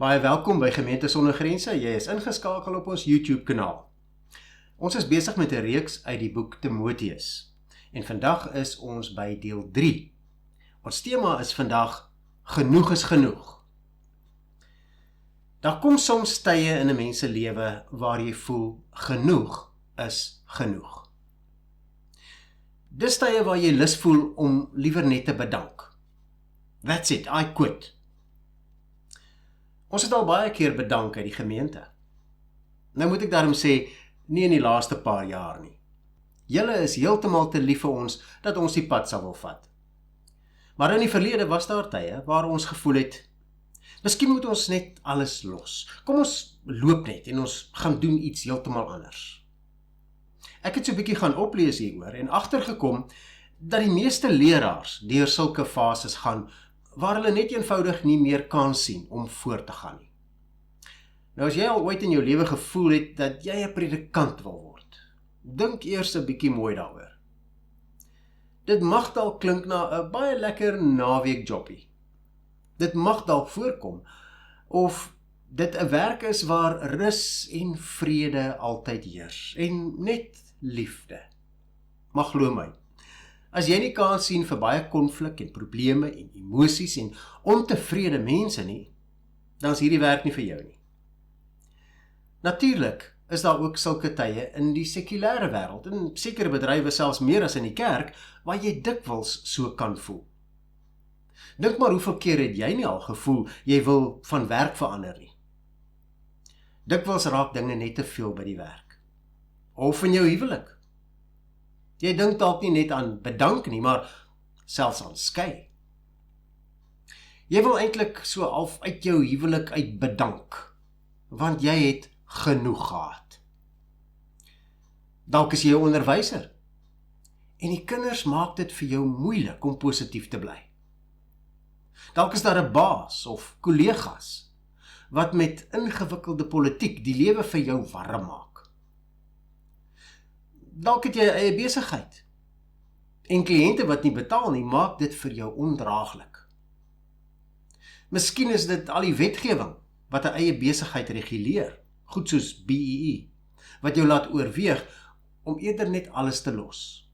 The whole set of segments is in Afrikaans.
Baie welkom by Gemeente Sonder Grense. Jy is ingeskakel op ons YouTube kanaal. Ons is besig met 'n reeks uit die boek Timoteus. En vandag is ons by deel 3. Ons tema is vandag genoeg is genoeg. Daar kom soms tye in 'n mens se lewe waar jy voel genoeg is genoeg. Dis tye waar jy lus voel om liewer net te bedank. That's it, I quit. Ons het al baie keer bedank uit die gemeente. Nou moet ek daarom sê, nie in die laaste paar jaar nie. Julle is heeltemal te lief vir ons, dat ons die pad sal wil vat. Maar in die verlede was daar tye, waar ons gevoel het, miskien moet ons net alles los. Kom ons loop net, en ons gaan doen iets heeltemal anders. Ek het so 'n bietjie gaan oplees hieroor, en agtergekom, dat die meeste leraars deur sulke fases gaan, waar hulle net eenvoudig nie meer kans sien om voort te gaan nie. Nou as jy al ooit in jou lewe gevoel het dat jy 'n predikant wil word, dink eers 'n bietjie mooi daaroor. Dit mag dalk klink na 'n baie lekker naweek jobbie. Dit mag dalk voorkom, of dit 'n werk is waar rus en vrede altyd heers, en net liefde. Maar glo my, as jy nie kans sien vir baie konflik en probleme en emosies en ontevrede mense nie, dan is hierdie werk nie vir jou nie. Natuurlik is daar ook sulke tye in die sekulêre wêreld, in sekere bedrywe selfs meer as in die kerk, waar jy dikwels so kan voel. Dink maar hoeveel keer het jy nie al gevoel, jy wil van werk verander nie. Dikwels raak dinge net te veel by die werk. Of in jou huwelik. Jy dink dalk nie net aan bedank nie, maar selfs aan skei. Jy wil eintlik so half uit jou huwelik uit bedank, want jy het genoeg gehad. Dalk is jy 'n onderwyser, en die kinders maak dit vir jou moeilik om positief te bly. Dalk is daar 'n baas of kollegas, wat met ingewikkelde politiek die lewe vir jou warm maak. Dalk het jy 'n eie besigheid, en kliënte wat nie betaal nie, maak dit vir jou ondraaglik. Miskien is dit al die wetgewing, wat 'n eie besigheid reguleer, goed soos BEE, wat jou laat oorweeg, om eerder net alles te los.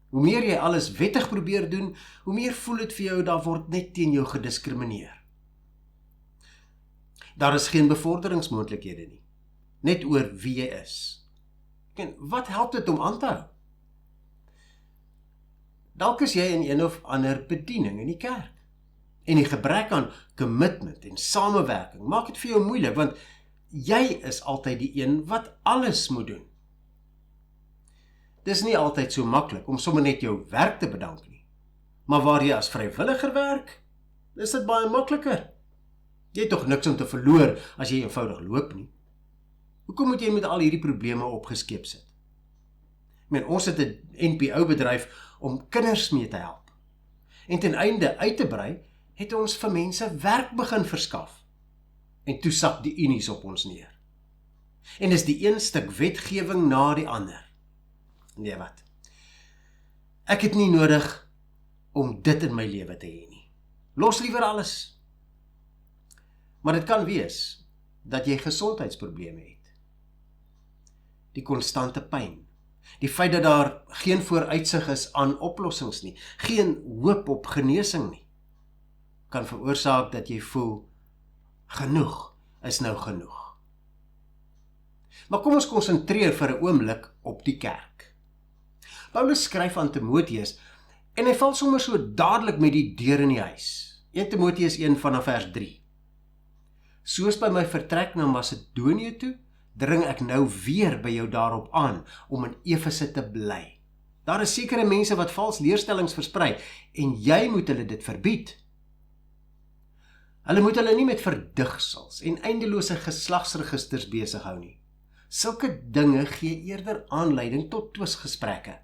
Hoe meer jy alles wettig probeer doen, hoe meer voel het vir jou, daar word net teen jou gediskrimineer. Daar is geen bevorderingsmoontlikhede nie, net oor wie jy is. En wat help dit om aan te hou? Dalk is jy in een of ander bediening in die kerk, en die gebrek aan commitment en samewerking maak dit vir jou moeilik, want jy is altyd die een wat alles moet doen. Dis nie altyd so maklik om sommer net jou werk te bedank nie, maar waar jy as vrywilliger werk, is dit baie makliker. Jy het tog niks om te verloor as jy eenvoudig loop nie. Hoekom moet jy met al hierdie probleme opgeskep sit? Ons het 'n NPO-bedryf om kinders mee te help. En ten einde uit te brei, het ons vir mense werk begin verskaf. En toe sak die unies op ons neer. En is die een stuk wetgewing na die ander. Nee wat? Ek het nie nodig om dit in my lewe te hê nie. Los liewer alles. Maar dit kan wees dat jy gesondheidsprobleme het. Die konstante pyn, die feit dat daar geen vooruitsig is aan oplossings nie, geen hoop op genesing nie, kan veroorsaak dat jy voel, genoeg is nou genoeg. Maar kom ons konsentreer vir 'n oomblik op die kerk. Paulus skryf aan Timoteus, en hy val sommer so dadelik met die deur in die huis. 1 Timoteus 1 vanaf vers 3. Soos by my vertrek na Macedonië toe, dring ek nou weer by jou daarop aan, om in Efese te bly. Daar is sekere mense wat vals leerstellings versprei, en jy moet hulle dit verbied. Hulle moet hulle nie met verdigsels en eindelose geslagsregisters besig hou nie. Sulke dinge gee eerder aanleiding tot twisgesprekke,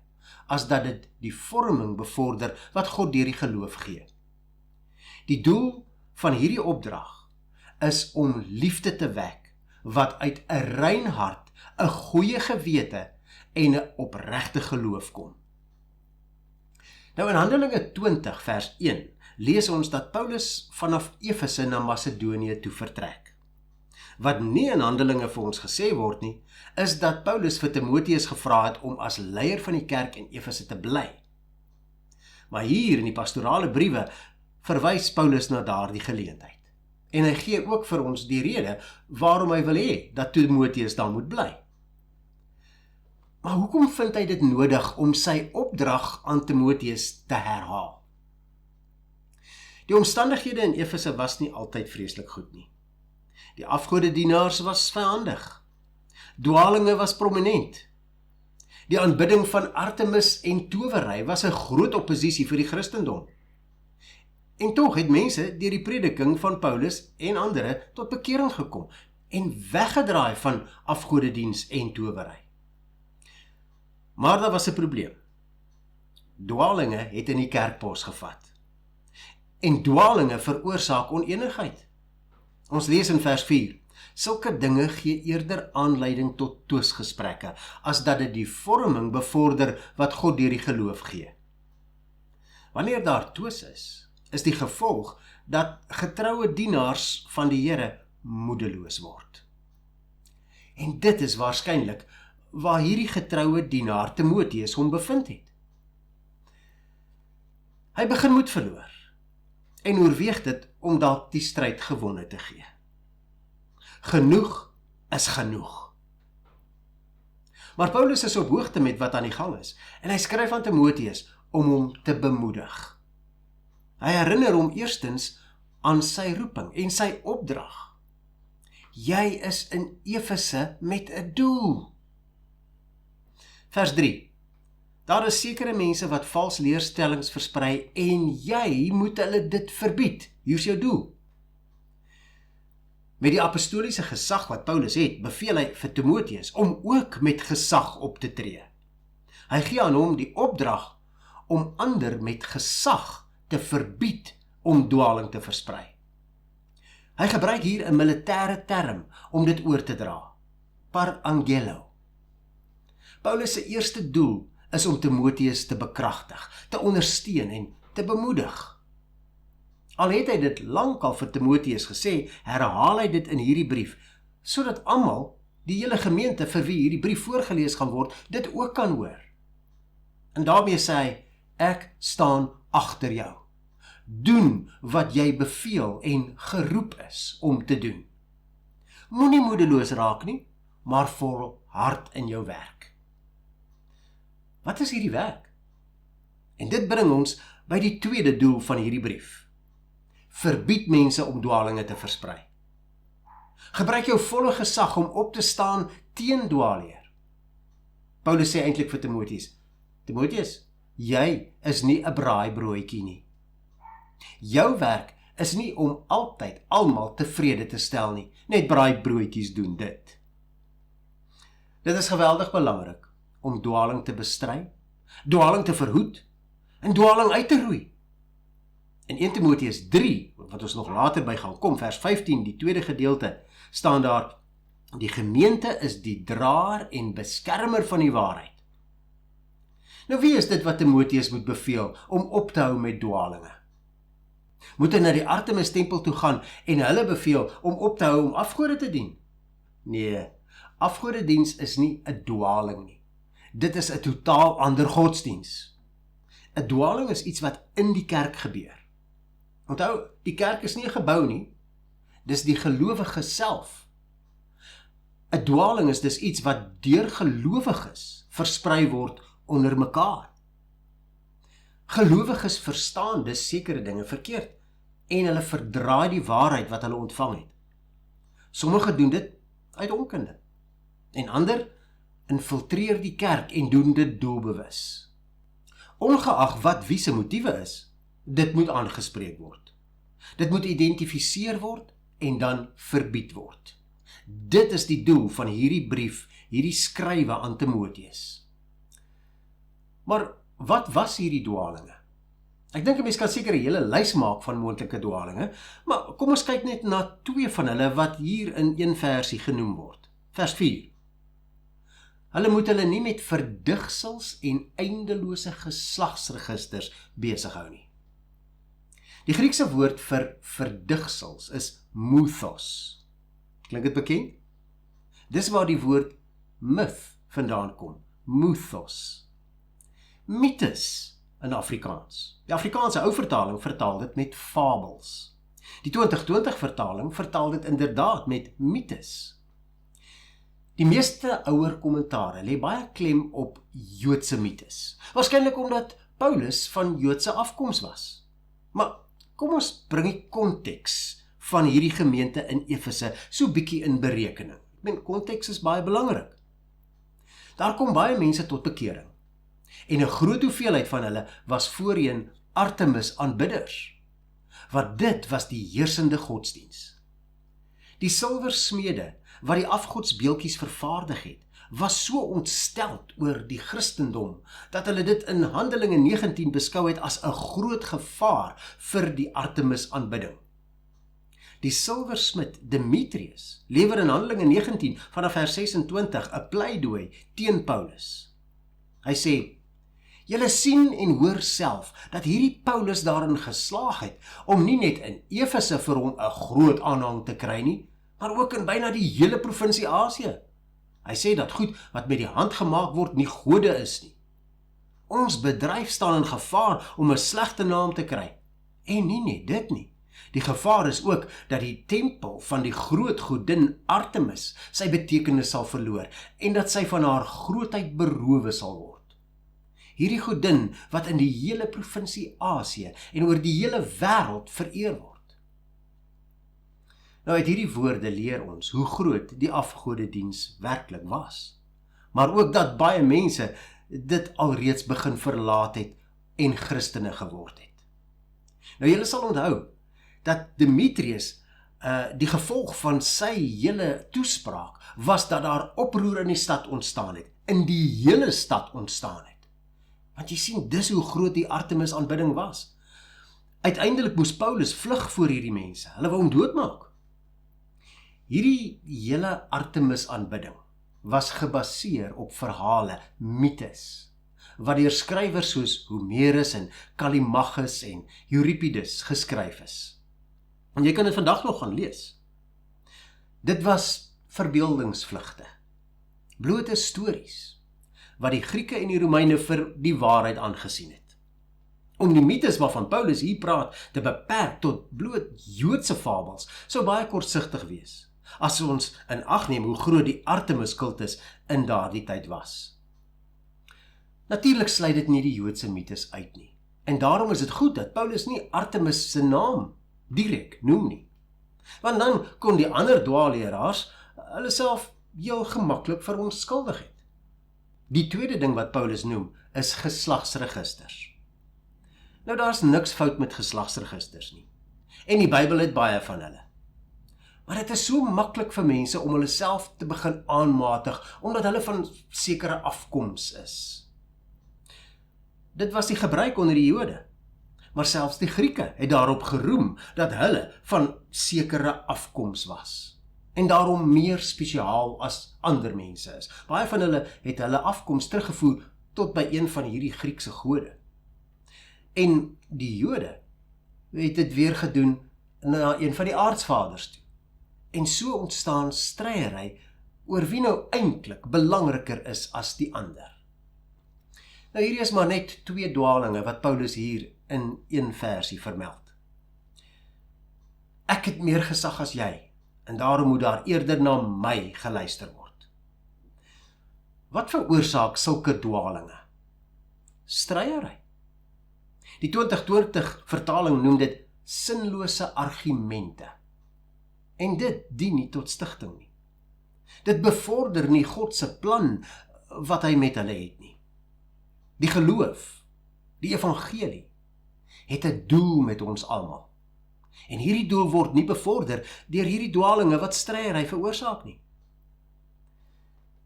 as dat dit die vorming bevorder wat God deur die geloof gee. Die doel van hierdie opdrag is om liefde te wek, wat uit 'n rein hart, 'n goeie gewete en 'n opregte geloof kom. Nou in Handelinge 20 vers 1 lees ons dat Paulus vanaf Efese na Macedonië toe vertrek. Wat nie in Handelinge vir ons gesê word nie, is dat Paulus vir Timoteus gevra het om as leier van die kerk in Efese te bly. Maar hier in die pastorale briewe verwys Paulus na daardie geleentheid. En hy gee ook vir ons die rede waarom hy wil hê dat Timoteus daar moet bly. Maar hoekom vind hy dit nodig om sy opdrag aan Timoteus te herhaal? Die omstandighede in Efese was nie altyd vreeslik goed nie. Die afgodedienaars was vyandig. Dwalinge was prominent. Die aanbidding van Artemis en towery was 'n groot oppositie vir die Christendom. En tog het mense deur die prediking van Paulus en ander tot bekering gekom en weggedraai van afgodediens en towery. Maar daar was 'n probleem. Dwalinge het in die kerkpos gevat. En dwalinge veroorsaak onenigheid. Ons lees in vers 4, sulke dinge gee eerder aanleiding tot twisgesprekke, as dat dit die vorming bevorder wat God deur die geloof gee. Wanneer daar twis is die gevolg dat getroue dienaars van die Here moedeloos word. En dit is waarskynlik waar hierdie getroue dienaar Timoteus hom bevind het. Hy begin moed verloor en oorweeg dit om dalk die stryd gewonne te gee. Genoeg is genoeg. Maar Paulus is op hoogte met wat aan die gang is en hy skryf aan Timoteus om hom te bemoedig. Hy herinner hom eerstens aan sy roeping en sy opdrag. Jy is in Efese met 'n doel. Vers 3. Daar is sekere mense wat vals leerstellings versprei en jy moet hulle dit verbied. Hier is jou doel. Met die apostoliese gesag wat Paulus het, beveel hy vir Timoteus om ook met gesag op te tree. Hy gee aan hom die opdrag om ander met gesag te verbied om dwaling te versprei. Hy gebruik hier 'n militêre term om dit oor te dra. Par angelo. Paulus se eerste doel is om Timoteus te bekragtig, te ondersteun en te bemoedig. Al het hy dit lankal vir Timoteus gesê, herhaal hy dit in hierdie brief, sodat almal, die hele gemeente vir wie hierdie brief voorgelees gaan word, dit ook kan hoor. En daarmee sê hy, ek staan agter jou. Doen wat jy beveel en geroep is om te doen. Moenie moedeloos raak nie, maar volhard in jou werk. Wat is hierdie werk? En dit bring ons by die tweede doel van hierdie brief. Verbied mense om dwalinge te versprei. Gebruik jou volle gesag om op te staan teen dwaalleer. Paulus sê eintlik vir Timoteus, Timoteus, jy is nie 'n braaibroodjie nie. Jou werk is nie om altyd almal tevrede te stel nie, net braaibroodjies doen dit. Dit is geweldig belangrik om dwaling te bestry, dwaling te verhoed en dwaling uit te roei. In 1 Timoteus 3, wat ons nog later by gaan kom, vers 15, die tweede gedeelte, staan daar, die gemeente is die draer en beskermer van die waarheid. Nou wie is dit wat Timoteus moet beveel om op te hou met dwalinge? Moet hy na die Artemis tempel toe gaan en hulle beveel om op te hou om afgode te dien? Nee, afgodediens is nie 'n dwaling nie. Dit is 'n totaal ander godsdiens. 'n Dwaling is iets wat in die kerk gebeur. Onthou, die kerk is nie 'n gebou nie, dis die gelowige self. 'n Dwaling is dus iets wat deur gelowiges versprei word onder mekaar. Gelowiges verstaan dus sekere dinge verkeerd en hulle verdraai die waarheid wat hulle ontvang het. Sommige doen dit uit onkunde en ander infiltreer die kerk en doen dit doelbewus. Ongeag wat wie se motiewe is, dit moet aangespreek word. Dit moet geïdentifiseer word en dan verbied word. Dit is die doel van hierdie brief, hierdie skrywe aan Timoteus. Maar wat was hierdie dwalinge? Ek dink 'n mens kan seker 'n hele lys maak van moontlike dwalinge, maar kom ons kyk net na 2 van hulle wat hier in een versie genoem word. Vers 4. Hulle moet hulle nie met verdigsels en eindelose geslagsregisters besig hou nie. Die Griekse woord vir verdigsels is muthos. Klink dit bekend? Dis waar die woord myth vandaan kom, muthos. Mythes in Afrikaans. Die Afrikaanse ou vertaling vertaal dit met fabels. Die 2020 vertaling vertaal dit inderdaad met mythes. Die meeste ouer kommentare lê baie klem op Joodse mythes. Waarskynlik omdat Paulus van Joodse afkoms was. Maar kom ons bring die konteks van hierdie gemeente in Efese so bietjie in berekening. Konteks is baie belangrik. Daar kom baie mense tot bekering. En 'n groot hoeveelheid van hulle was voorheen Artemis aanbidders. Want dit was die heersende godsdiens. Die silversmede wat die afgodsbeeldjies vervaardig het, was so ontsteld oor die Christendom, dat hulle dit in Handelinge 19 beskou het as 'n groot gevaar vir die Artemis aanbidding. Die silversmid Demetrius lewer in Handelinge 19 vanaf vers 26 'n pleidooi teen Paulus. Hy sê, julle sien en hoor self dat hierdie Paulus daarin geslaag het om nie net in Efese vir hom 'n groot aanhang te kry nie, maar ook in byna die hele provinsie Asië. Hy sê dat goed wat met die hand gemaak word nie gode is nie. Ons bedryf staan in gevaar om 'n slegte naam te kry. En nie net dit nie. Die gevaar is ook dat die tempel van die groot godin Artemis sy betekenis sal verloor en dat sy van haar grootheid berowe sal word. Hierdie godin wat in die hele provinsie Asië en oor die hele wêreld vereer word. Nou uit hierdie woorde leer ons hoe groot die afgodediens werklik was, maar ook dat baie mense dit alreeds begin verlaat het en Christene geword het. Nou julle sal onthou dat Demetrius die gevolg van sy hele toespraak was dat daar oproer in die stad ontstaan het, in die hele stad ontstaan het. Want jy sien, dis hoe groot die Artemis aanbidding was. Uiteindelik moes Paulus vlug voor hierdie mense, hulle wou hom doodmaak. Hierdie hele Artemis aanbidding was gebaseer op verhale, mythes, wat deur skrywers soos Homerus en Callimachus en Euripides geskryf is. En jy kan dit vandag nog gaan lees. Dit was verbeeldingsvlugte, blote stories, wat die Grieke en die Romeine vir die waarheid aangesien het. Om die mythes waarvan Paulus hier praat te beperk tot bloot Joodse fabels, sou baie kortsigtig wees, as ons in ag neem hoe groot die Artemis-kultus in daardie tyd was. Natuurlik sluit dit nie die Joodse mythes uit nie, en daarom is dit goed dat Paulus nie Artemis se naam direk noem nie, want dan kon die ander dwaalleraars hulle self heel gemaklik verontskuldig het. Die tweede ding wat Paulus noem is geslagsregisters. Nou daar's niks fout met geslagsregisters nie, en die Bybel het baie van hulle. Maar dit is so maklik vir mense om hulle self te begin aanmatig, omdat hulle van sekere afkoms is. Dit was die gebruik onder die Jode, maar selfs die Grieke het daarop geroem dat hulle van sekere afkoms was, en daarom meer spesiaal as ander mense is. Baie van hulle het hulle afkoms teruggevoer tot by een van hierdie Griekse gode. En die Jode het dit weer gedoen na een van die aartsvaders toe. En so ontstaan stryery oor wie nou eintlik belangriker is as die ander. Nou hierdie is maar net 2 dwalinge wat Paulus hier in 1 versie vermeld. Ek het meer gesag as jy, en daarom moet daar eerder na my geluister word. Wat veroorsaak sulke dwalinge? Stryery. Die 2020 vertaling noem dit sinlose argumente. En dit dien nie tot stigting nie. Dit bevorder nie God se plan wat hy met hulle het nie. Die geloof, die evangelie, het 'n doel met ons almal. En hierdie doel word nie bevorder deur hierdie dwalinge wat stryery veroorsaak nie.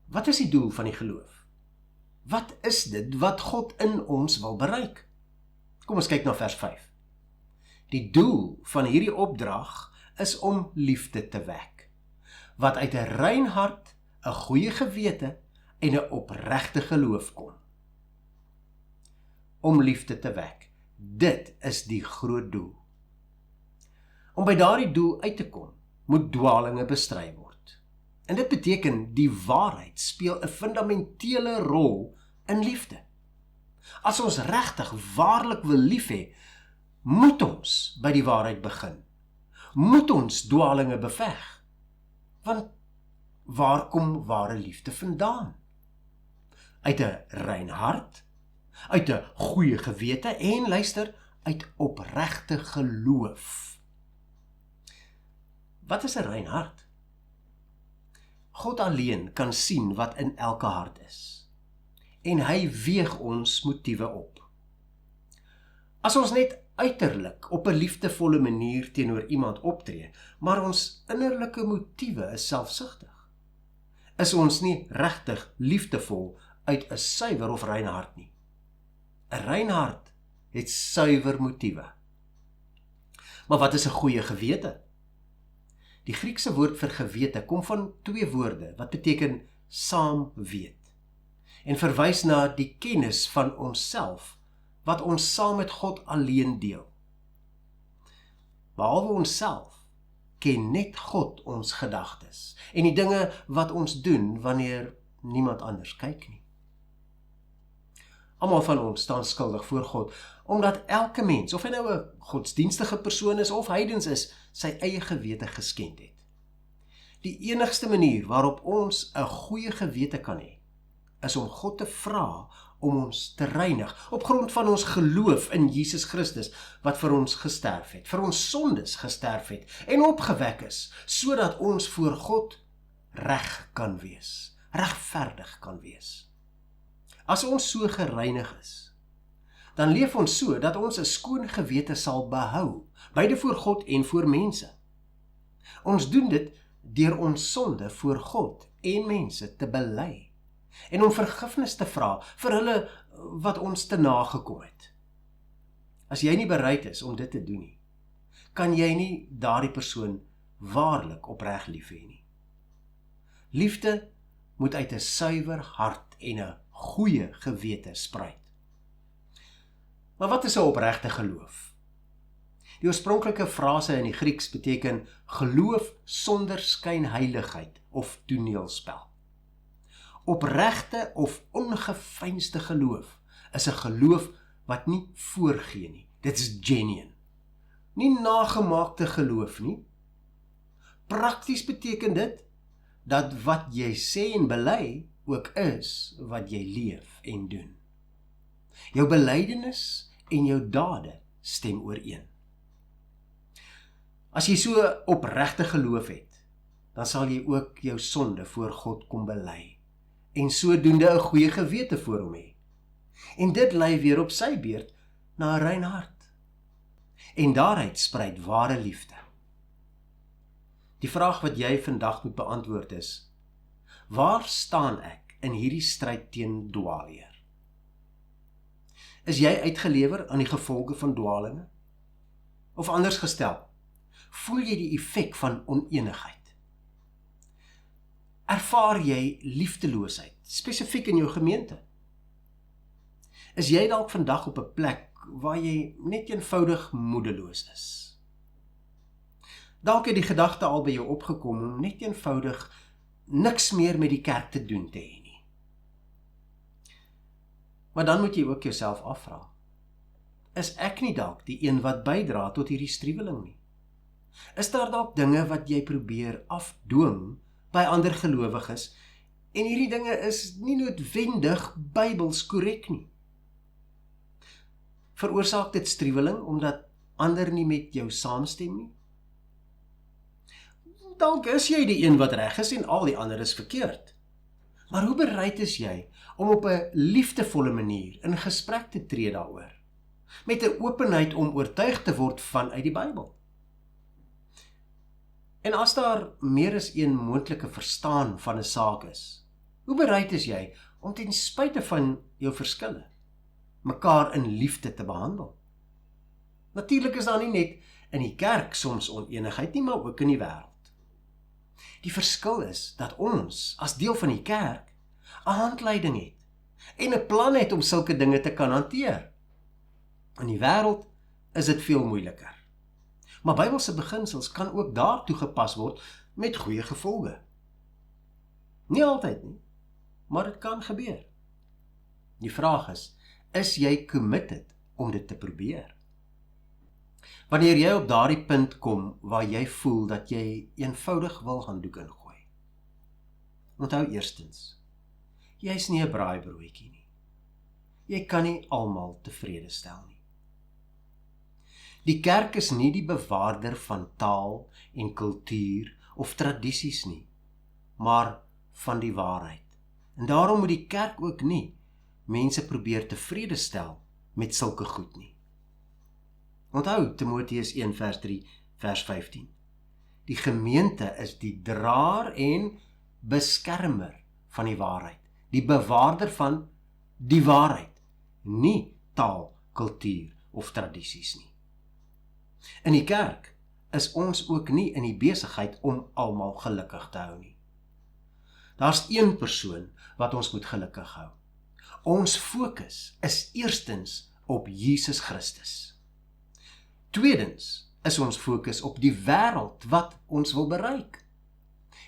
Wat is die doel van die geloof? Wat is dit wat God in ons wil bereik? Kom ons kyk na vers 5. Die doel van hierdie opdrag is om liefde te wek, wat uit 'n rein hart, 'n goeie gewete en 'n opregte geloof kom. Om liefde te wek, dit is die groot doel. Om by daardie doel uit te kom, moet dwalinge bestry word. En dit beteken die waarheid speel 'n fundamentele rol in liefde. As ons regtig waarlik wil lief hê, moet ons by die waarheid begin. Moet ons dwalinge beveg. Want waar kom ware liefde vandaan? Uit 'n rein hart, uit 'n goeie gewete en luister, uit opregte geloof. Wat is 'n rein hart? God alleen kan sien wat in elke hart is. En hy weeg ons motiewe op. As ons net uiterlik op 'n liefdevolle manier teenoor iemand optree, maar ons innerlike motiewe is selfsugtig, is ons nie regtig liefdevol uit 'n suiwer of rein hart nie. 'n Rein hart het suiwer motiewe. Maar wat is 'n goeie gewete? Die Griekse woord vir gewete kom van 2 woorde wat beteken saam weet en verwys na die kennis van onsself wat ons saam met God alleen deel. Behalwe onsself ken net God ons gedagtes en die dinge wat ons doen wanneer niemand anders kyk nie. Almal van ons staan skuldig voor God, omdat elke mens, of hy nou 'n godsdienstige persoon is of heidens is, sy eie gewete geskend het. Die enigste manier waarop ons 'n goeie gewete kan hê, is om God te vra om ons te reinig, op grond van ons geloof in Jesus Christus, wat vir ons gesterf het, vir ons sondes gesterf het, en opgewek is, sodat ons voor God reg kan wees, regverdig kan wees. As ons so gereinig is, dan leef ons so, dat ons 'n skoon gewete sal behou, beide voor God en voor mense. Ons doen dit deur ons sonde voor God en mense te bely, en om vergifnis te vra vir hulle wat ons te nagekom het. As jy nie bereid is om dit te doen nie, kan jy nie daardie persoon waarlik opreg lief hê nie. Liefde moet uit 'n suiwer hart en 'n goeie gewete spruit. Maar wat is 'n opregte geloof? Die oorspronklike frase in die Grieks beteken geloof sonder skynheiligheid of toneelspel. Opregte of ongeveinsde geloof is 'n geloof wat nie voorgee nie. Dit is genuine. Nie nagemaakte geloof nie. Prakties beteken dit dat wat jy sê en bely ook is wat jy leef en doen. Jou belydenis en jou dade stem ooreen. As jy so opregte geloof het, dan sal jy ook jou sonde voor God kom bely en sodoende 'n goeie gewete voor hom hê. En dit lei weer op sy beurt na 'n rein hart. En daaruit spruit ware liefde. Die vraag wat jy vandag moet beantwoord is: waar staan ek in hierdie stryd teen dwaalleer? Is jy uitgelewer aan die gevolge van dwalinge? Of anders gestel, voel jy die effek van onenigheid? Ervaar jy liefdeloosheid, spesifiek in jou gemeente? Is jy dalk vandag op 'n plek waar jy net eenvoudig moedeloos is? Dalk het die gedagte al by jou opgekom om net eenvoudig niks meer met die kerk te doen te hê nie. Maar dan moet jy ook jouself afvra, is ek nie dalk die een wat bydra tot hierdie striweling nie? Is daar dalk dinge wat jy probeer afdwing by ander gelowiges, en hierdie dinge is nie noodwendig Bybels korrek nie? Veroorsaak dit striweling omdat ander nie met jou saamstem nie? Dalk is jy die een wat reg is en al die ander is verkeerd. Maar hoe bereid is jy om op 'n liefdevolle manier in gesprek te tree daaroor, met 'n openheid om oortuig te word vanuit die Bybel? En as daar meer as een moontlike verstaan van 'n saak is, hoe bereid is jy om ten spyte van jou verskille mekaar in liefde te behandel? Natuurlik is daar nie net in die kerk soms onenigheid nie, maar ook in die wêreld. Die verskil is dat ons, as deel van die kerk, 'n handleiding het en 'n plan het om sulke dinge te kan hanteer. In die wêreld is dit veel moeiliker. Maar Bybelse beginsels kan ook daar toegepas word met goeie gevolge. Nie altyd nie, maar dit kan gebeur. Die vraag is jy committed om dit te probeer? Wanneer jy op daardie punt kom waar jy voel dat jy eenvoudig wil handdoek ingooi. Onthou eerstens, jy is nie 'n braaibroodjie nie. Jy kan nie almal tevrede stel nie. Die kerk is nie die bewaarder van taal en kultuur of tradisies nie, maar van die waarheid. En daarom moet die kerk ook nie mense probeer tevrede stel met sulke goed nie. Onthou Timoteus 1 vers 3 vers 15. Die gemeente is die draer en beskermer van die waarheid, die bewaarder van die waarheid, nie taal, kultuur of tradisies nie. In die kerk is ons ook nie in die besigheid om almal gelukkig te hou nie. Daar's een persoon wat ons moet gelukkig hou. Ons fokus is eerstens op Jesus Christus. Tweedens is ons fokus op die wêreld wat ons wil bereik.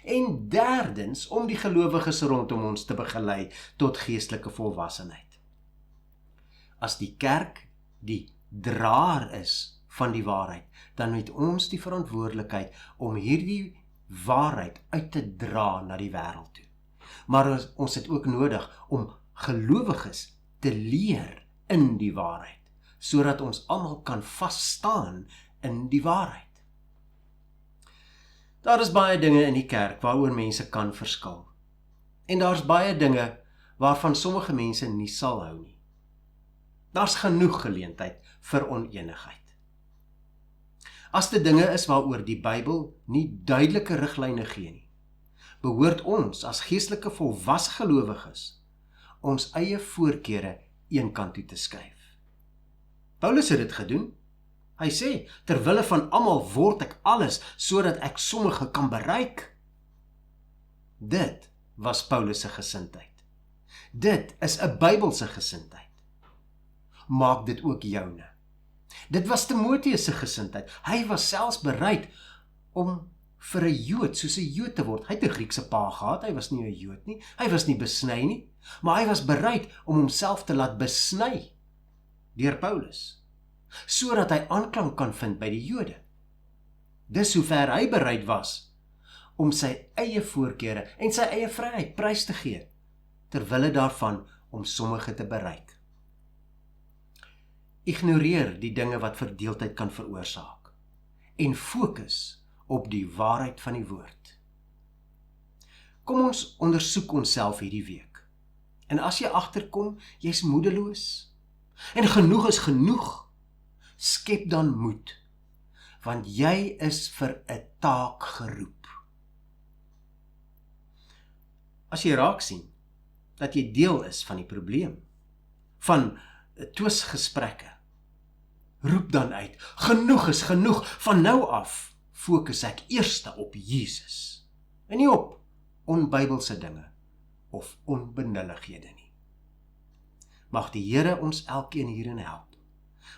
En derdens om die gelowiges rondom ons te begelei tot geestelike volwassenheid. As die kerk die draer is van die waarheid, dan het ons die verantwoordelikheid om hierdie waarheid uit te dra na die wêreld toe. Maar ons het ook nodig om gelowiges te leer in die waarheid, sodat ons almal kan vasstaan in die waarheid. Daar is baie dinge in die kerk waaroor mense kan verskil. En daar's baie dinge waarvan sommige mense nie sal hou nie. Daar's genoeg geleentheid vir onenigheid. As dit dinge is waaroor die Bybel nie duidelike riglyne gee nie, behoort ons as geestelike volwasse gelowiges ons eie voorkeure eenkant toe te skuif. Paulus het dit gedoen. Hy sê, terwille van almal word ek alles, sodat ek sommige kan bereik. Dit was Paulus se gesindheid. Dit is 'n Bybelse gesindheid. Maak dit ook joune. Dit was Timoteus se gesindheid. Hy was selfs bereid om vir 'n Jood, soos 'n Jood te word. Hy het 'n Griekse pa gehad, hy was nie 'n Jood nie. Hy was nie besny nie, maar hy was bereid om homself te laat besny deur Paulus, sodat hy aanklank kan vind by die Jode. Dis hoe ver hy bereid was om sy eie voorkeure en sy eie vryheid prys te gee, terwille daarvan om sommige te bereik. Ignoreer die dinge wat verdeeldheid kan veroorsaak en fokus op die waarheid van die woord. Kom ons ondersoek onsself hierdie week. En as jy agterkom, jy's moedeloos en genoeg is genoeg, skep dan moed, want jy is vir 'n taak geroep. As jy raak sien dat jy deel is van die probleem, van twisgesprekke, roep dan uit, genoeg is genoeg, van nou af fokus ek eerste op Jesus, en nie op onbybelse dinge of onbenullighede nie. Mag die Here ons elkeen hierin help.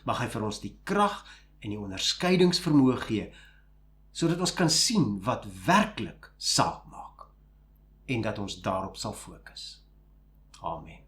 Mag hy vir ons die krag en die onderskeidingsvermoë gee, sodat ons kan sien wat werklik saak maak, en dat ons daarop sal fokus. Amen.